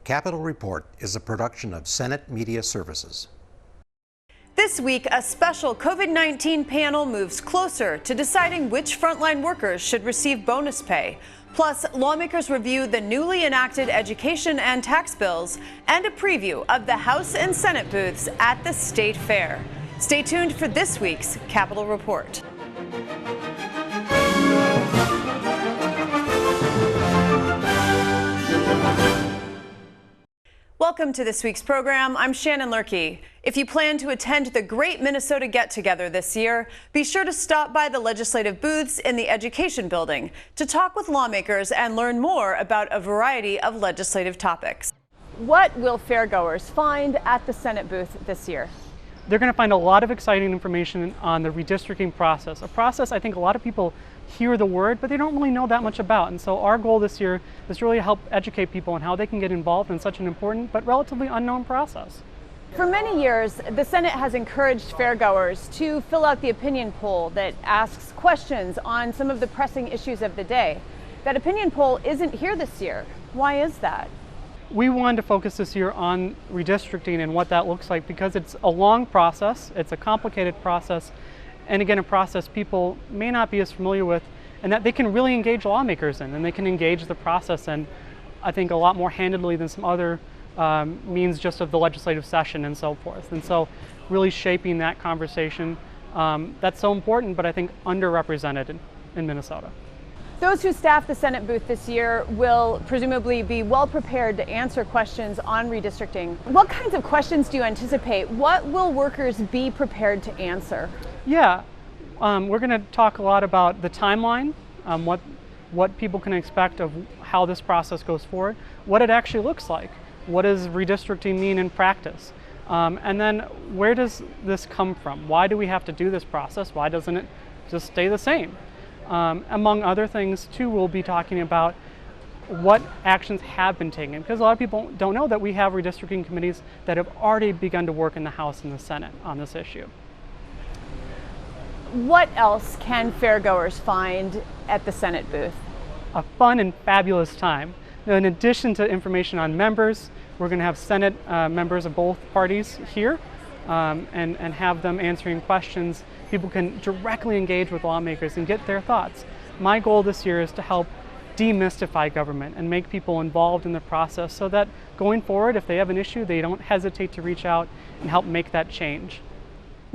Capitol Report is a production of Senate Media Services. This week, a special COVID-19 panel moves closer to deciding which frontline workers should receive bonus pay. Plus, lawmakers review the newly enacted education and tax bills and a preview of the House and Senate booths at the State Fair. Stay tuned for this week's Capitol Report. Welcome to this week's program. I'm Shannon Lurkey. If you plan to attend the Great Minnesota Get-Together this year, be sure to stop by the legislative booths in the Education Building to talk with lawmakers and learn more about a variety of legislative topics. What will fairgoers find at the Senate booth this year? They're going to find a lot of exciting information on the redistricting process, a process I think a lot of people hear the word, but they don't really know that much about. And so our goal this year is to really help educate people on how they can get involved in such an important but relatively unknown process. For many years, the Senate has encouraged fairgoers to fill out the opinion poll that asks questions on some of the pressing issues of the day. That opinion poll isn't here this year. Why is that? We wanted to focus this year on redistricting and what that looks like because it's a long process, it's a complicated process, and again, a process people may not be as familiar with, and that they can really engage lawmakers in, and they can engage the process in, I think, a lot more handedly than some other means just of the legislative session and so forth. And so really shaping that conversation, that's so important, but I think underrepresented in Minnesota. Those who staff the Senate booth this year will presumably be well prepared to answer questions on redistricting. What kinds of questions do you anticipate? What will workers be prepared to answer? Yeah, we're going to talk a lot about the timeline, what people can expect of how this process goes forward, what it actually looks like, what does redistricting mean in practice, and then where does this come from? Why do we have to do this process? Why doesn't it just stay the same? Among other things, too, we'll be talking about what actions have been taken, because a lot of people don't know that we have redistricting committees that have already begun to work in the House and the Senate on this issue. What else can fairgoers find at the Senate booth? A fun and fabulous time. Now, in addition to information on members, we're going to have Senate members of both parties here and have them answering questions. People can directly engage with lawmakers and get their thoughts. My goal this year is to help demystify government and make people involved in the process so that going forward, if they have an issue, they don't hesitate to reach out and help make that change.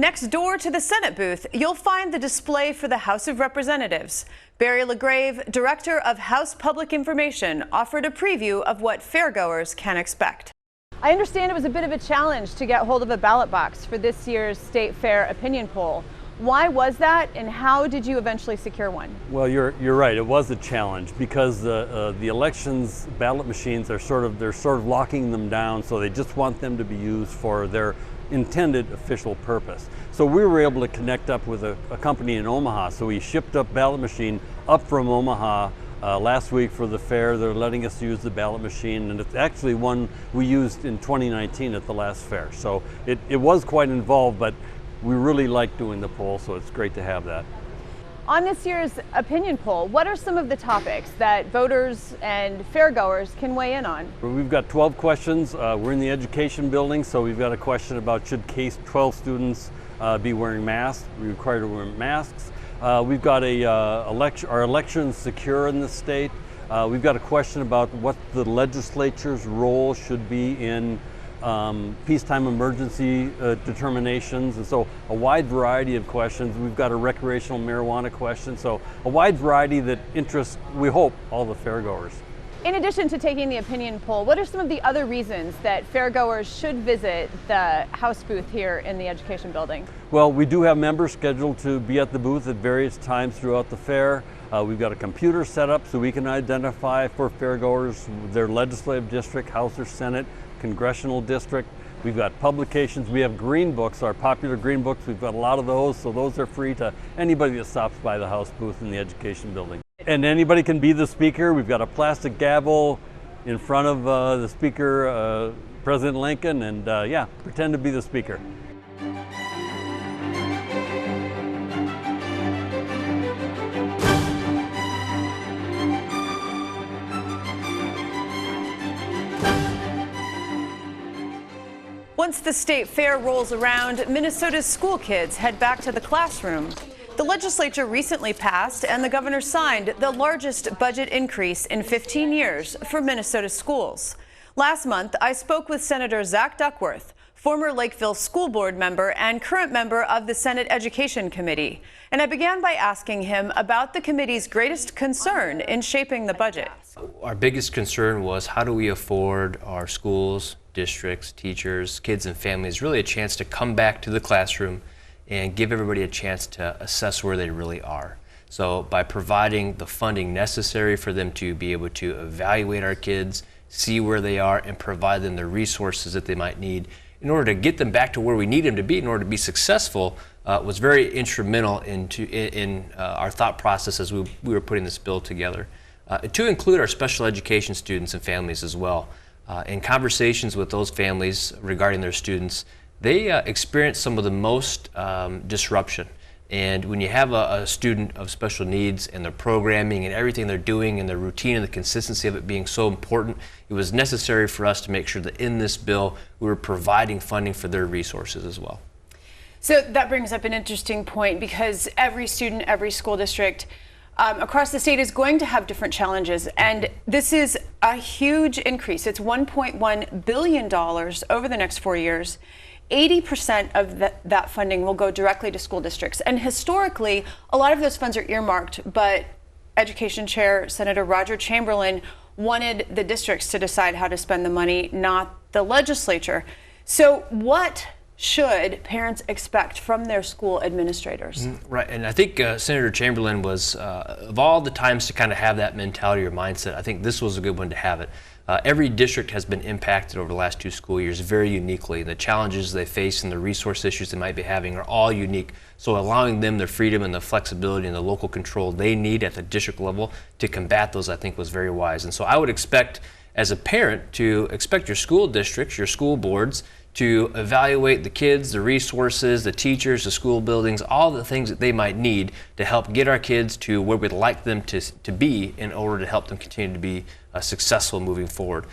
Next door to the Senate booth, you'll find the display for the House of Representatives. Barry LaGrave, Director of House Public Information, offered a preview of what fairgoers can expect. I understand it was a bit of a challenge to get hold of a ballot box for this year's State Fair opinion poll. Why was that, and how did you eventually secure one? Well, you're right. It was a challenge because the elections ballot machines are sort of locking them down, so they just want them to be used for their intended official purpose. So we were able to connect up with a company in Omaha. So we shipped a ballot machine up from Omaha last week for the fair. They're letting us use the ballot machine, and it's actually one we used in 2019 at the last fair. So it was quite involved, but we really like doing the poll, so it's great to have that. On this year's opinion poll, what are some of the topics that voters and fairgoers can weigh in on? We've got 12 questions. We're in the Education Building, so we've got a question about should K-12 students be wearing masks, be required to wear masks. We've got are elections secure in the state? We've got a question about what the legislature's role should be in peacetime emergency determinations, and so a wide variety of questions. We've got a recreational marijuana question, so a wide variety that interests, we hope, all the fairgoers. In addition to taking the opinion poll, what are some of the other reasons that fairgoers should visit the House booth here in the Education Building? Well, we do have members scheduled to be at the booth at various times throughout the fair. We've got a computer set up so we can identify for fairgoers their legislative district, House or Senate, congressional district. We've got publications. We have green books, our popular green books. We've got a lot of those, so those are free to anybody that stops by the House booth in the Education Building. And anybody can be the speaker. We've got a plastic gavel in front of the speaker, President Lincoln, and yeah, pretend to be the speaker. Once the state fair rolls around, Minnesota's school kids head back to the classroom. The legislature recently passed and the governor signed the largest budget increase in 15 years for Minnesota schools. Last month, I spoke with Senator Zach Duckworth, former Lakeville School Board member and current member of the Senate Education Committee. And I began by asking him about the committee's greatest concern in shaping the budget. Our biggest concern was how do we afford our schools, districts, teachers, kids and families really a chance to come back to the classroom and give everybody a chance to assess where they really are. So by providing the funding necessary for them to be able to evaluate our kids, see where they are, and provide them the resources that they might need in order to get them back to where we need them to be in order to be successful was very instrumental in our thought process as we were putting this bill together. To include our special education students and families as well. In conversations with those families regarding their students, they experience some of the most disruption. And when you have a student of special needs and their programming and everything they're doing and their routine and the consistency of it being so important, it was necessary for us to make sure that in this bill we were providing funding for their resources as well. So that brings up an interesting point because every student, every school district across the state is going to have different challenges. And this is a huge increase. It's $1.1 billion over the next 4 years. 80% of that funding will go directly to school districts. And historically, a lot of those funds are earmarked, but Education Chair Senator Roger Chamberlain wanted the districts to decide how to spend the money, not the legislature. So what should parents expect from their school administrators? Right, and I think Senator Chamberlain was, of all the times to kind of have that mentality or mindset, I think this was a good one to have it. Every district has been impacted over the last 2 school years very uniquely. The challenges they face and the resource issues they might be having are all unique. So allowing them the freedom and the flexibility and the local control they need at the district level to combat those, I think, was very wise. And so I would expect, as a parent, to expect your school districts, your school boards, to evaluate the kids, the resources, the teachers, the school buildings, all the things that they might need to help get our kids to where we'd like them to be in order to help them continue to be successful moving forward.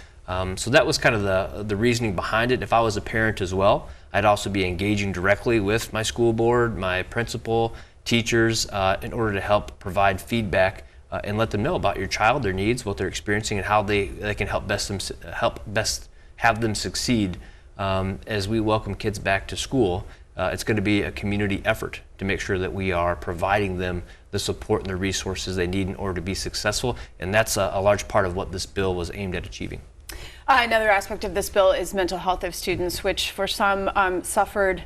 So that was kind of the reasoning behind it. If I was a parent as well, I'd also be engaging directly with my school board, my principal, teachers, in order to help provide feedback and let them know about your child, their needs, what they're experiencing, and how they can help best have them succeed. As we welcome kids back to school, it's going to be a community effort to make sure that we are providing them the support and the resources they need in order to be successful, and that's a large part of what this bill was aimed at achieving. Another aspect of this bill is mental health of students, which for some suffered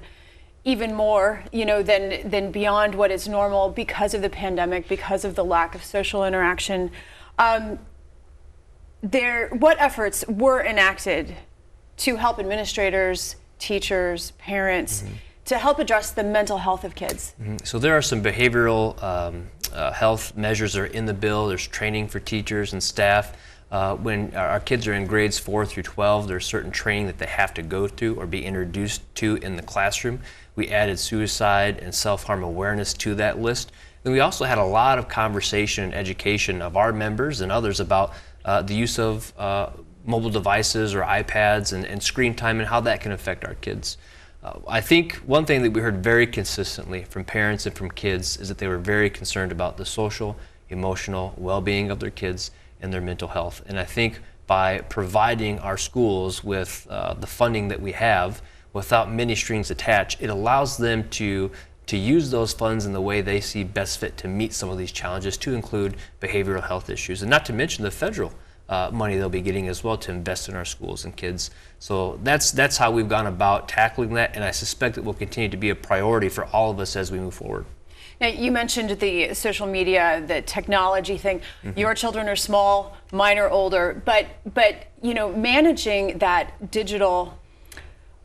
even more, than beyond what is normal because of the pandemic, because of the lack of social interaction. What efforts were enacted to help administrators, teachers, parents, to help address the mental health of kids? So there are some behavioral health measures that are in the bill. There's training for teachers and staff. When our kids are in grades 4 through 12, there's certain training that they have to go through or be introduced to in the classroom. We added suicide and self-harm awareness to that list. Then we also had a lot of conversation and education of our members and others about the use of mobile devices or iPads and screen time and how that can affect our kids. I think one thing that we heard very consistently from parents and from kids is that they were very concerned about the social, emotional well-being of their kids and their mental health. And I think by providing our schools with the funding that we have without many strings attached, it allows them to use those funds in the way they see best fit to meet some of these challenges, to include behavioral health issues, and not to mention the federal money they'll be getting as well to invest in our schools and kids. So that's how we've gone about tackling that, and I suspect it will continue to be a priority for all of us as we move forward. Now, you mentioned the social media, the technology thing. Your children are small, mine are older, but managing that digital,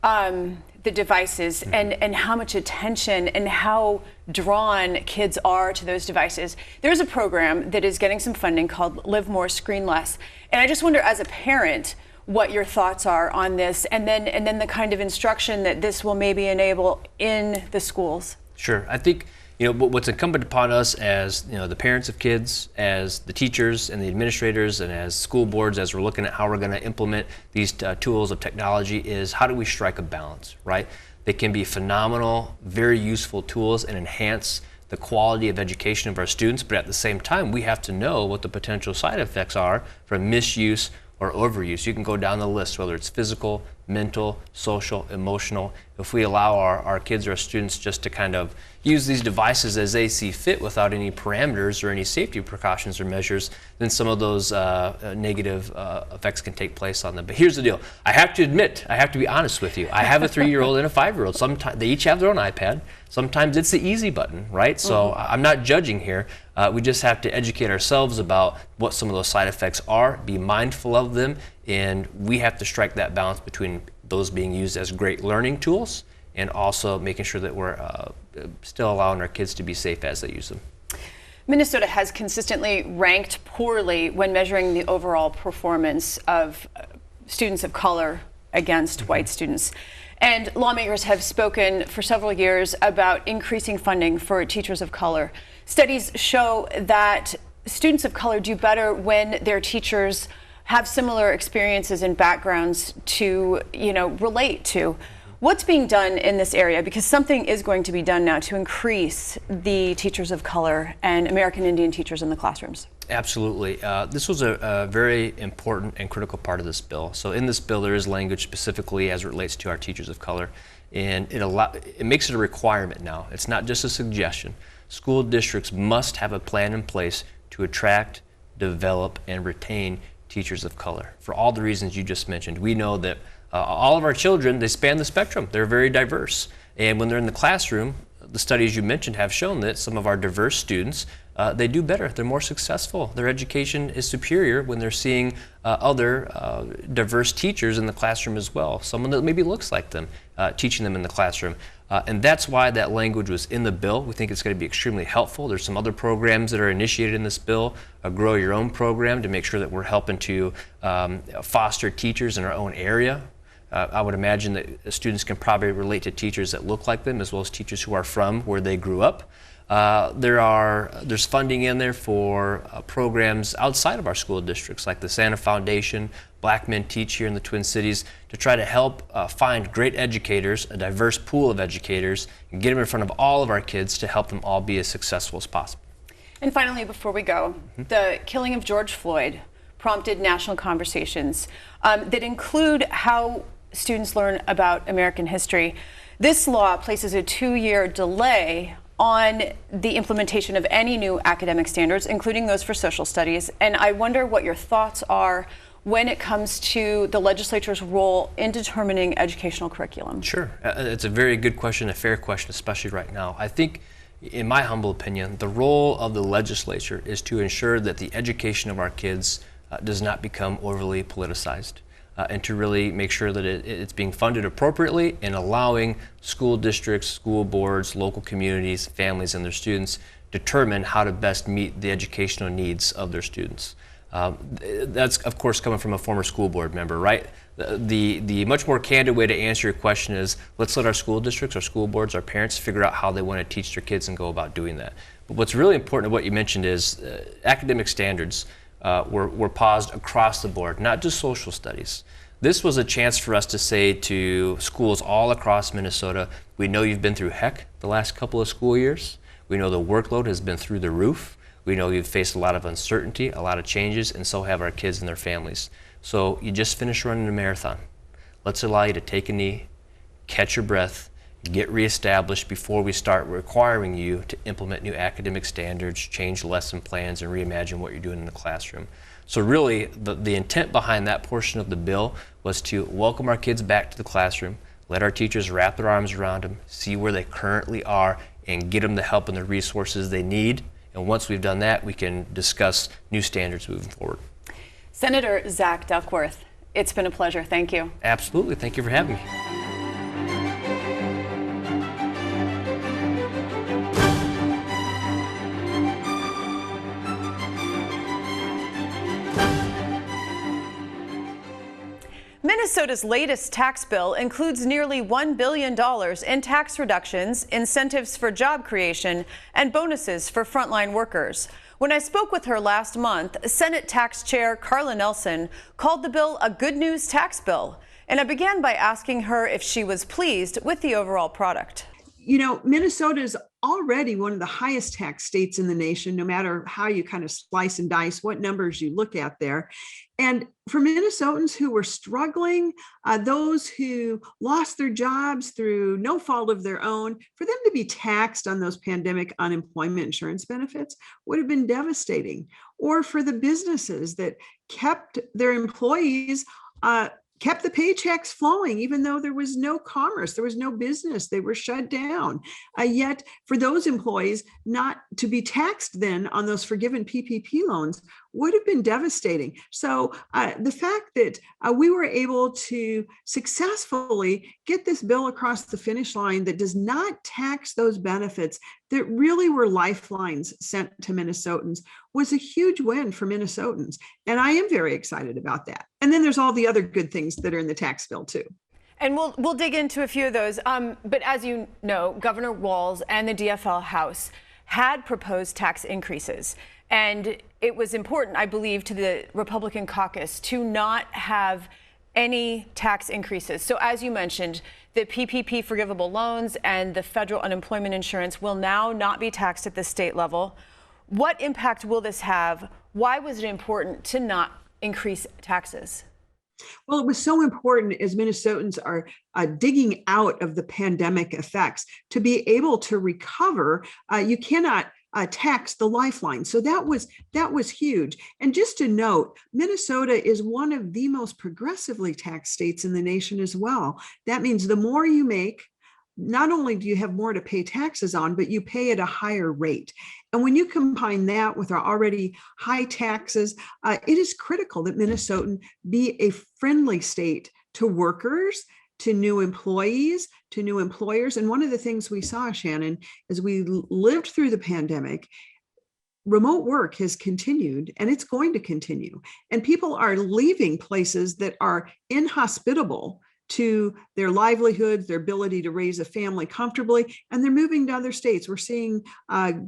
the devices and how much attention and how drawn kids are to those devices. There's a program that is getting some funding called Live More, Screen Less. And I just wonder, as a parent, what your thoughts are on this, and then the kind of instruction that this will maybe enable in the schools. Sure. I think But what's incumbent upon us as the parents of kids, as the teachers and the administrators, and as school boards, as we're looking at how we're going to implement these tools of technology, is how do we strike a balance, right? They can be phenomenal, very useful tools and enhance the quality of education of our students, but at the same time, we have to know what the potential side effects are from misuse or overuse. You can go down the list, whether it's physical, mental, social, emotional. If we allow our kids or our students just to kind of use these devices as they see fit without any parameters or any safety precautions or measures, then some of those negative effects can take place on them. But here's the deal. I have to admit, I have to be honest with you. I have a 3-year-old and a 5-year-old. Sometimes they each have their own iPad. Sometimes it's the easy button, right? So I'm not judging here. We just have to educate ourselves about what some of those side effects are, be mindful of them, and we have to strike that balance between those being used as great learning tools and also making sure that we're still allowing our kids to be safe as they use them. Minnesota has consistently ranked poorly when measuring the overall performance of students of color against white students. And lawmakers have spoken for several years about increasing funding for teachers of color. Studies show that students of color do better when their teachers have similar experiences and backgrounds to, relate to. What's being done in this area? Because something is going to be done now to increase the teachers of color and American Indian teachers in the classrooms. Absolutely. This was a very important and critical part of this bill. So in this bill, there is language specifically as it relates to our teachers of color, and it makes it a requirement now. It's not just a suggestion. School districts must have a plan in place to attract, develop, and retain teachers of color. For all the reasons you just mentioned, we know that all of our children, they span the spectrum. They're very diverse. And when they're in the classroom, the studies you mentioned have shown that some of our diverse students, they do better. They're more successful. Their education is superior when they're seeing other diverse teachers in the classroom as well. Someone that maybe looks like them, teaching them in the classroom. And that's why that language was in the bill. We think it's going to be extremely helpful. There's some other programs that are initiated in this bill, a Grow Your Own program to make sure that we're helping to foster teachers in our own area. I would imagine that students can probably relate to teachers that look like them as well as teachers who are from where they grew up. There's funding in there for programs outside of our school districts like the Santa Foundation, Black Men Teach here in the Twin Cities to try to help find great educators, a diverse pool of educators, and get them in front of all of our kids to help them all be as successful as possible. And finally, before we go, the killing of George Floyd prompted national conversations that include how students learn about American history. This law places a 2-year delay on the implementation of any new academic standards, including those for social studies. And I wonder what your thoughts are when it comes to the legislature's role in determining educational curriculum. Sure. It's a very good question, a fair question, especially right now. I think, in my humble opinion, the role of the legislature is to ensure that the education of our kids does not become overly politicized. And to really make sure that it's being funded appropriately and allowing school districts, school boards, local communities, families, and their students determine how to best meet the educational needs of their students. That's, of course, coming from a former school board member, right? The much more candid way to answer your question is let's let our school districts, our school boards, our parents figure out how they want to teach their kids and go about doing that. But what's really important, what you mentioned, is academic standards were paused across the board, not just social studies. This was a chance for us to say to schools all across Minnesota, we know you've been through heck the last couple of school years. We know the workload has been through the roof. We know you've faced a lot of uncertainty, a lot of changes, and so have our kids and their families. So you just finished running a marathon. Let's allow you to take a knee, catch your breath, get reestablished before we start requiring you to implement new academic standards, change lesson plans, and reimagine what you're doing in the classroom. So really, the intent behind that portion of the bill was to welcome our kids back to the classroom, let our teachers wrap their arms around them, see where they currently are, and get them the help and the resources they need. And once we've done that, we can discuss new standards moving forward. Senator Zach Duckworth, it's been a pleasure. Thank you. Absolutely. Thank you for having me. Minnesota's latest tax bill includes nearly $1 billion in tax reductions, incentives for job creation, and bonuses for frontline workers. When I spoke with her last month, Senate Tax Chair Carla Nelson called the bill a good news tax bill. And I began by asking her if she was pleased with the overall product. You know, Minnesota is already one of the highest tax states in the nation, no matter how you kind of slice and dice what numbers you look at there. And for Minnesotans who were struggling, those who lost their jobs through no fault of their own, for them to be taxed on those pandemic unemployment insurance benefits would have been devastating. Or for the businesses that kept their employees kept the paychecks flowing, even though there was no commerce, there was no business, they were shut down. Yet for those employees not to be taxed then on those forgiven PPP loans would have been devastating. So the fact that we were able to successfully get this bill across the finish line that does not tax those benefits that really were lifelines sent to Minnesotans was a huge win for Minnesotans. And I am very excited about that. And then there's all the other good things that are in the tax bill too. And we'll dig into a few of those. But as you know, Governor Walz and the DFL House had proposed tax increases. And it was important, I believe, to the Republican caucus to not have any tax increases. So as you mentioned, the PPP forgivable loans and the federal unemployment insurance will now not be taxed at the state level. What impact will this have? Why was it important to not increase taxes? Well, it was so important as Minnesotans are digging out of the pandemic effects to be able to recover. You cannot tax the lifeline. So that was huge. And just to note, Minnesota is one of the most progressively taxed states in the nation as well. That means the more you make, not only do you have more to pay taxes on, but you pay at a higher rate. And when you combine that with our already high taxes, it is critical that Minnesota be a friendly state to workers, to new employees, to new employers. And one of the things we saw, Shannon, as we lived through the pandemic, remote work has continued and it's going to continue. And people are leaving places that are inhospitable to their livelihoods, their ability to raise a family comfortably, and they're moving to other states. We're seeing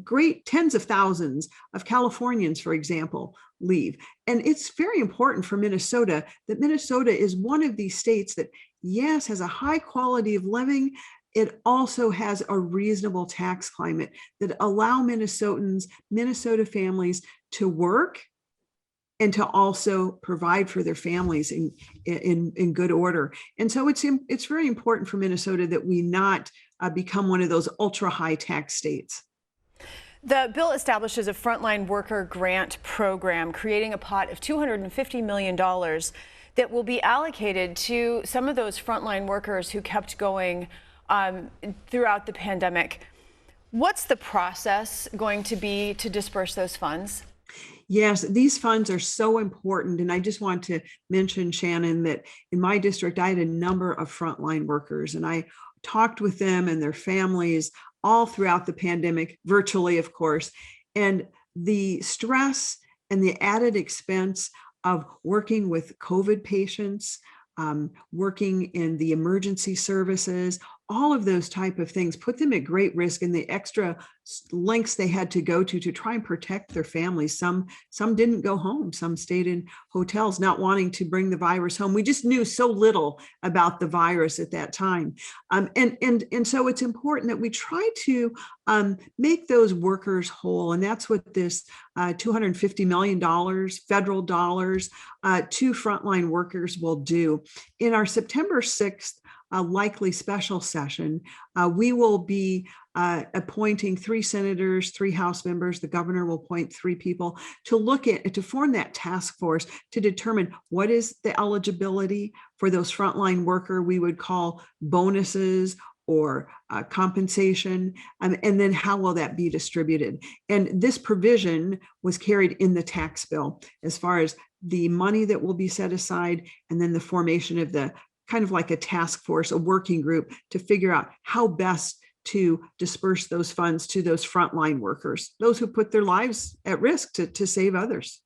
great tens of thousands of Californians, for example, leave. And it's very important for Minnesota that Minnesota is one of these states that, yes, has a high quality of living. It also has a reasonable tax climate that allow Minnesotans, Minnesota families to work and to also provide for their families in good order. And so it's very important for Minnesota that we not become one of those ultra high tax states. The bill establishes a frontline worker grant program, creating a pot of $250 million that will be allocated to some of those frontline workers who kept going throughout the pandemic. What's the process going to be to disperse those funds? Yes, these funds are so important. And I just want to mention, Shannon, that in my district, I had a number of frontline workers and I talked with them and their families all throughout the pandemic, virtually, of course. And the stress and the added expense of working with COVID patients, working in the emergency services, all of those type of things put them at great risk, and the extra lengths they had to go to try and protect their families. Some didn't go home. Some stayed in hotels, not wanting to bring the virus home. We just knew so little about the virus at that time. And so it's important that we try to make those workers whole. And that's what this $250 million federal dollars to frontline workers will do. In our September 6th likely special session, we will be appointing 3 senators, 3 House members. The governor will appoint 3 people to form that task force to determine what is the eligibility for those frontline worker we would call bonuses or compensation, and then how will that be distributed? And this provision was carried in the tax bill as far as the money that will be set aside, and then the formation of the kind of like a task force, a working group to figure out how best to disperse those funds to those frontline workers, those who put their lives at risk to save others.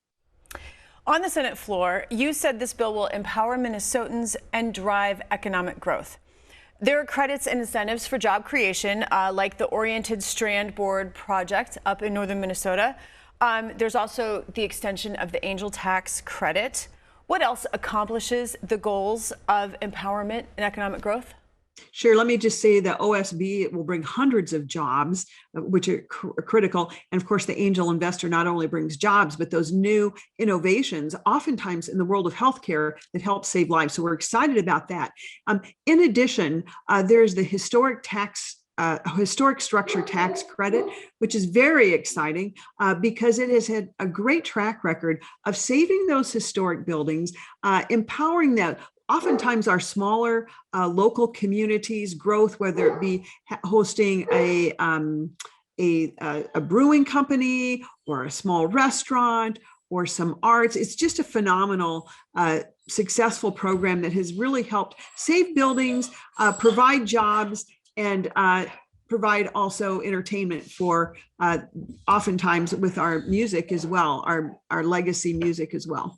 On the Senate floor, you said this bill will empower Minnesotans and drive economic growth. There are credits and incentives for job creation, like the Oriented Strand Board project up in northern Minnesota. There's also the extension of the Angel Tax Credit. What else accomplishes the goals of empowerment and economic growth? Sure. Let me just say the OSB will bring hundreds of jobs, which are critical. And of course, the angel investor not only brings jobs, but those new innovations, oftentimes in the world of healthcare, that help save lives. So we're excited about that. In addition, there's the historic structure tax credit, which is very exciting because it has had a great track record of saving those historic buildings, empowering them. Oftentimes our smaller local communities growth, whether it be hosting a brewing company or a small restaurant or some arts. It's just a phenomenal, successful program that has really helped save buildings, provide jobs, and provide also entertainment for oftentimes with our music as well, our legacy music as well.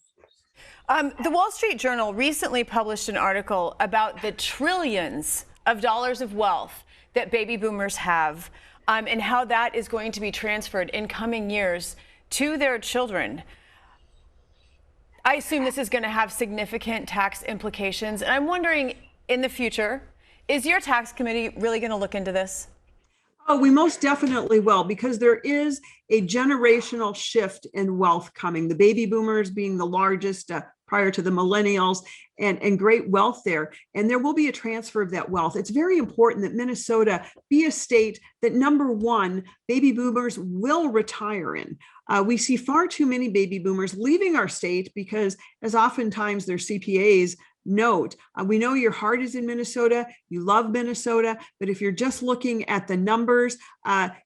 The Wall Street Journal recently published an article about the trillions of dollars of wealth that baby boomers have, and how that is going to be transferred in coming years to their children. I assume this is going to have significant tax implications, and I'm wondering, in the future, is your tax committee really going to look into this? Oh, we most definitely will, because there is a generational shift in wealth coming. The baby boomers being the largest prior to the millennials, and great wealth there. And there will be a transfer of that wealth. It's very important that Minnesota be a state that, number one, baby boomers will retire in. We see far too many baby boomers leaving our state because, as oftentimes their CPAs note, we know your heart is in Minnesota, you love Minnesota, but if you're just looking at the numbers,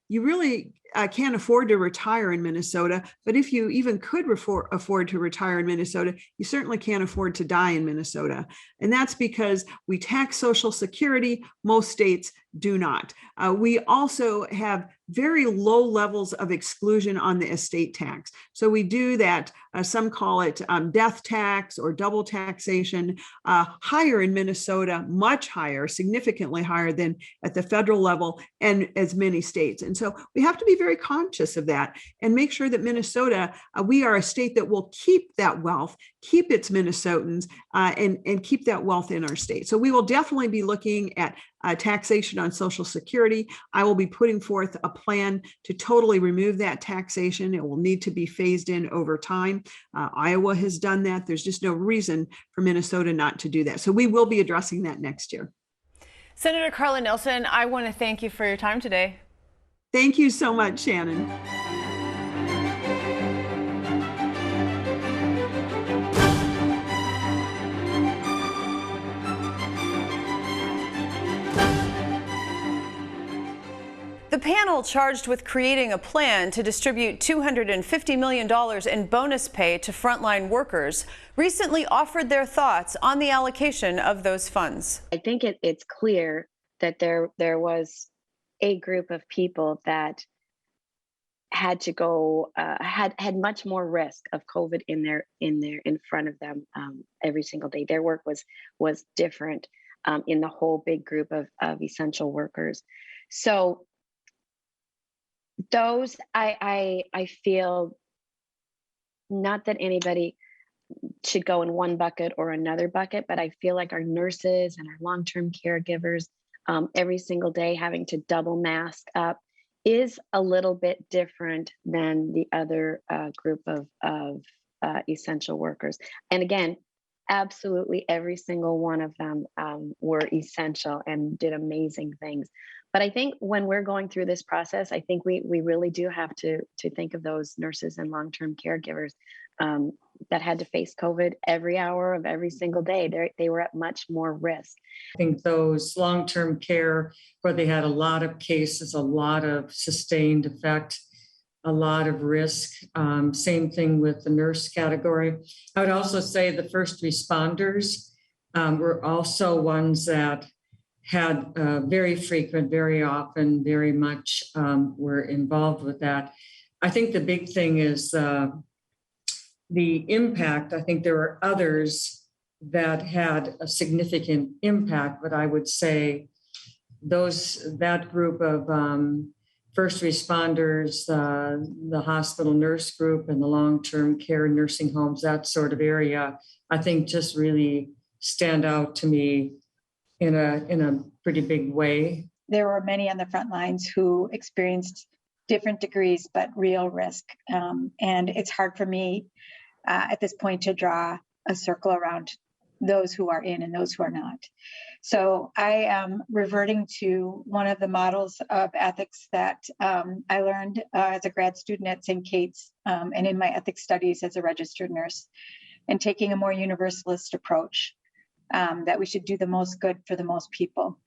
you really can't afford to retire in Minnesota. But if you even could afford to retire in Minnesota, you certainly can't afford to die in Minnesota. And that's because we tax Social Security. Most states do not. We also have very low levels of exclusion on the estate tax. So we do that, some call it death tax or double taxation, higher in Minnesota, much higher, significantly higher than at the federal level and as many states. And so we have to be very conscious of that and make sure that Minnesota, we are a state that will keep that wealth, keep its Minnesotans, and keep that wealth in our state. So we will definitely be looking at taxation on Social Security. I will be putting forth a plan to totally remove that taxation. It will need to be phased in over time. Iowa has done that. There's just no reason for Minnesota not to do that. So we will be addressing that next year. Senator Carla Nelson, I want to thank you for your time today. Thank you so much, Shannon. The panel charged with creating a plan to distribute $250 million in bonus pay to frontline workers recently offered their thoughts on the allocation of those funds. I think it's clear that there was a group of people that had to go had much more risk of COVID in front of them every single day. Their work was different in the whole big group of essential workers. So those, I feel, not that anybody should go in one bucket or another bucket, but I feel like our nurses and our long-term caregivers every single day having to double mask up is a little bit different than the other group of essential workers. And again, absolutely every single one of them were essential and did amazing things. But I think when we're going through this process, I think we really do have to think of those nurses and long-term caregivers that had to face COVID every hour of every single day. They were at much more risk. I think those long-term care, where they had a lot of cases, a lot of sustained effect, a lot of risk. Same thing with the nurse category. I would also say the first responders were also ones that had very frequent, very often, very much were involved with that. I think the big thing is the impact, I think there were others that had a significant impact, but I would say that group of first responders, the hospital nurse group and the long-term care nursing homes, that sort of area, I think just really stand out to me in a pretty big way. There were many on the front lines who experienced different degrees, but real risk. And it's hard for me at this point to draw a circle around those who are in and those who are not. So I am reverting to one of the models of ethics that I learned as a grad student at St. Kate's and in my ethics studies as a registered nurse, and taking a more universalist approach that we should do the most good for the most people.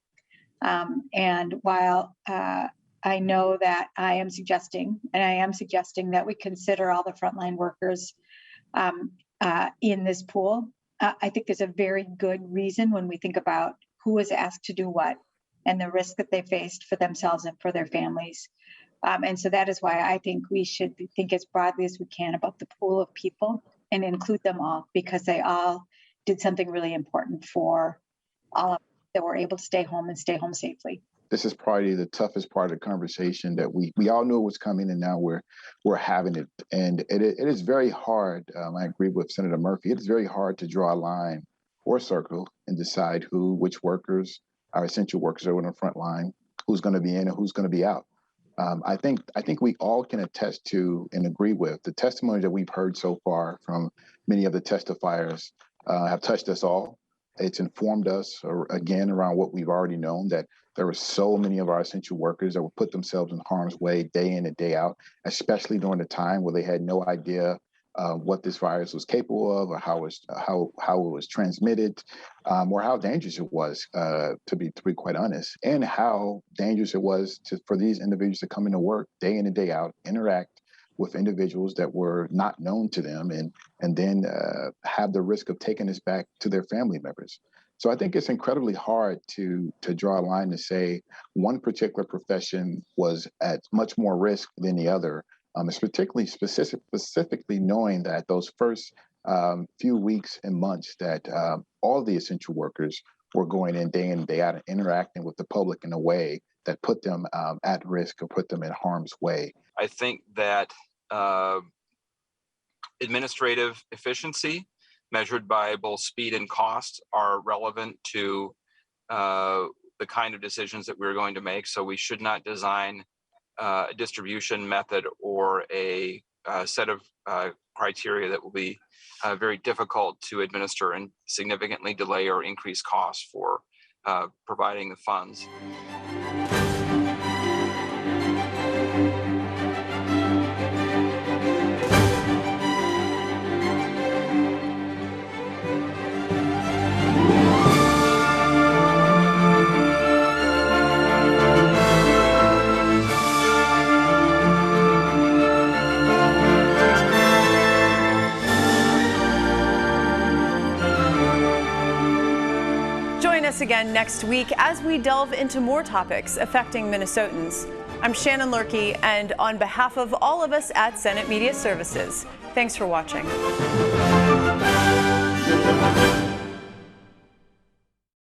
And while I know that I am suggesting that we consider all the frontline workers in this pool, I think there's a very good reason when we think about who is asked to do what and the risk that they faced for themselves and for their families. And so that is why I think we should think as broadly as we can about the pool of people and include them all, because they all did something really important for all of us that were able to stay home and stay home safely. This is probably the toughest part of the conversation that we all knew was coming, and now we're having it. And it is very hard. I agree with Senator Murphy. It is very hard to draw a line or a circle and decide which workers, our essential workers, are on the front line, who's going to be in and who's going to be out. I think we all can attest to and agree with the testimony that we've heard so far from many of the testifiers have touched us all. It's informed us, again, around what we've already known, that there were so many of our essential workers that would put themselves in harm's way day in and day out, especially during the time where they had no idea what this virus was capable of, or how it was transmitted, or how dangerous it was, to be quite honest, and how dangerous it was for these individuals to come into work day in and day out, interact with individuals that were not known to them, and then have the risk of taking this back to their family members. So I think it's incredibly hard to draw a line to say one particular profession was at much more risk than the other. It's particularly specifically knowing that those first few weeks and months that all the essential workers were going in and day out and interacting with the public in a way that put them at risk or put them in harm's way. I think that administrative efficiency measured by both speed and cost are relevant to the kind of decisions that we're going to make. So we should not design a distribution method or a set of criteria that will be very difficult to administer and significantly delay or increase costs for providing the funds. Join us again next week as we delve into more topics affecting Minnesotans. I'm Shannon Lurkey, and on behalf of all of us at Senate Media Services, thanks for watching.